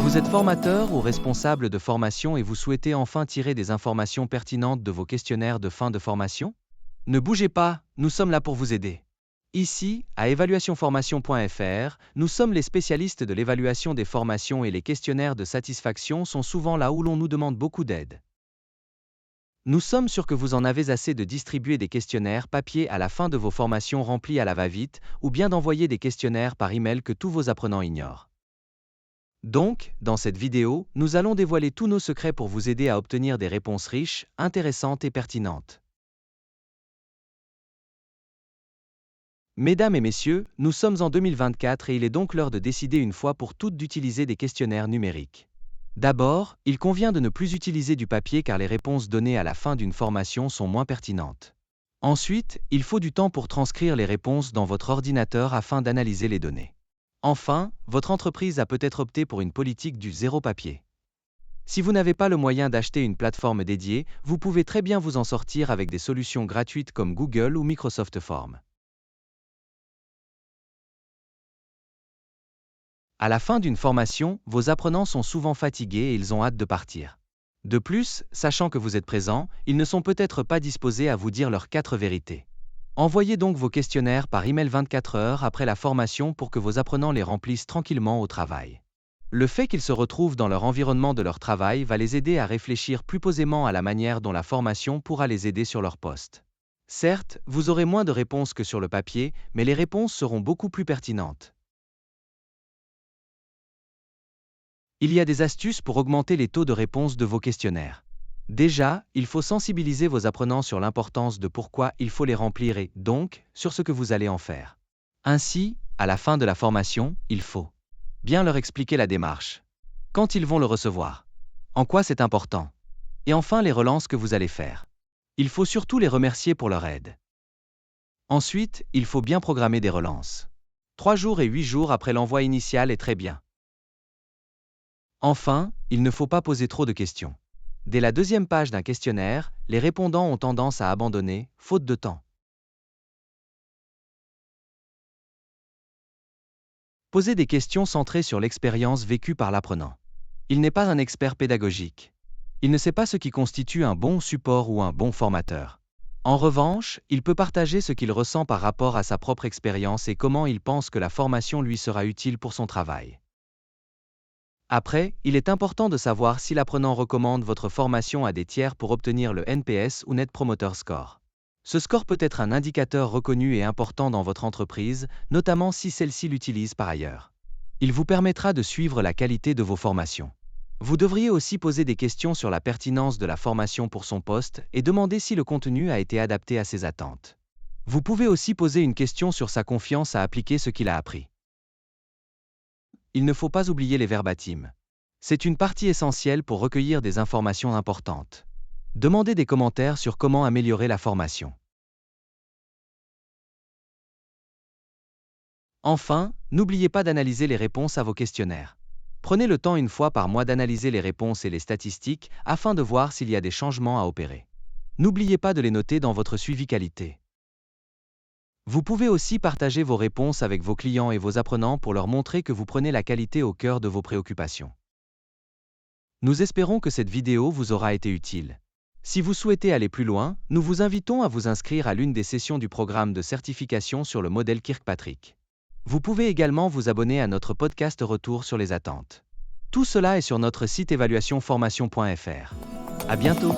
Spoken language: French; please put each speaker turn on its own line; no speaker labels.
Vous êtes formateur ou responsable de formation et vous souhaitez enfin tirer des informations pertinentes de vos questionnaires de fin de formation? Ne bougez pas, nous sommes là pour vous aider. Ici, à évaluationformation.fr, nous sommes les spécialistes de l'évaluation des formations et les questionnaires de satisfaction sont souvent là où l'on nous demande beaucoup d'aide. Nous sommes sûrs que vous en avez assez de distribuer des questionnaires papier à la fin de vos formations remplis à la va-vite ou bien d'envoyer des questionnaires par email que tous vos apprenants ignorent. Donc, dans cette vidéo, nous allons dévoiler tous nos secrets pour vous aider à obtenir des réponses riches, intéressantes et pertinentes. Mesdames et messieurs, nous sommes en 2024 et il est donc l'heure de décider une fois pour toutes d'utiliser des questionnaires numériques. D'abord, il convient de ne plus utiliser du papier car les réponses données à la fin d'une formation sont moins pertinentes. Ensuite, il faut du temps pour transcrire les réponses dans votre ordinateur afin d'analyser les données. Enfin, votre entreprise a peut-être opté pour une politique du zéro papier. Si vous n'avez pas le moyen d'acheter une plateforme dédiée, vous pouvez très bien vous en sortir avec des solutions gratuites comme Google ou Microsoft Forms. À la fin d'une formation, vos apprenants sont souvent fatigués et ils ont hâte de partir. De plus, sachant que vous êtes présent, ils ne sont peut-être pas disposés à vous dire leurs 4 vérités. Envoyez donc vos questionnaires par email 24 heures après la formation pour que vos apprenants les remplissent tranquillement au travail. Le fait qu'ils se retrouvent dans leur environnement de leur travail va les aider à réfléchir plus posément à la manière dont la formation pourra les aider sur leur poste. Certes, vous aurez moins de réponses que sur le papier, mais les réponses seront beaucoup plus pertinentes. Il y a des astuces pour augmenter les taux de réponse de vos questionnaires. Déjà, il faut sensibiliser vos apprenants sur l'importance de pourquoi il faut les remplir et, donc, sur ce que vous allez en faire. Ainsi, à la fin de la formation, il faut bien leur expliquer la démarche. Quand ils vont le recevoir. En quoi c'est important. Et enfin les relances que vous allez faire. Il faut surtout les remercier pour leur aide. Ensuite, il faut bien programmer des relances. 3 jours et 8 jours après l'envoi initial est très bien. Enfin, il ne faut pas poser trop de questions. Dès la 2e page d'un questionnaire, les répondants ont tendance à abandonner, faute de temps. Posez des questions centrées sur l'expérience vécue par l'apprenant. Il n'est pas un expert pédagogique. Il ne sait pas ce qui constitue un bon support ou un bon formateur. En revanche, il peut partager ce qu'il ressent par rapport à sa propre expérience et comment il pense que la formation lui sera utile pour son travail. Après, il est important de savoir si l'apprenant recommande votre formation à des tiers pour obtenir le NPS ou Net Promoter Score. Ce score peut être un indicateur reconnu et important dans votre entreprise, notamment si celle-ci l'utilise par ailleurs. Il vous permettra de suivre la qualité de vos formations. Vous devriez aussi poser des questions sur la pertinence de la formation pour son poste et demander si le contenu a été adapté à ses attentes. Vous pouvez aussi poser une question sur sa confiance à appliquer ce qu'il a appris. Il ne faut pas oublier les verbatims. C'est une partie essentielle pour recueillir des informations importantes. Demandez des commentaires sur comment améliorer la formation. Enfin, n'oubliez pas d'analyser les réponses à vos questionnaires. Prenez le temps une fois par mois d'analyser les réponses et les statistiques afin de voir s'il y a des changements à opérer. N'oubliez pas de les noter dans votre suivi qualité. Vous pouvez aussi partager vos réponses avec vos clients et vos apprenants pour leur montrer que vous prenez la qualité au cœur de vos préoccupations. Nous espérons que cette vidéo vous aura été utile. Si vous souhaitez aller plus loin, nous vous invitons à vous inscrire à l'une des sessions du programme de certification sur le modèle Kirkpatrick. Vous pouvez également vous abonner à notre podcast Retour sur les attentes. Tout cela est sur notre site évaluationformation.fr. À bientôt!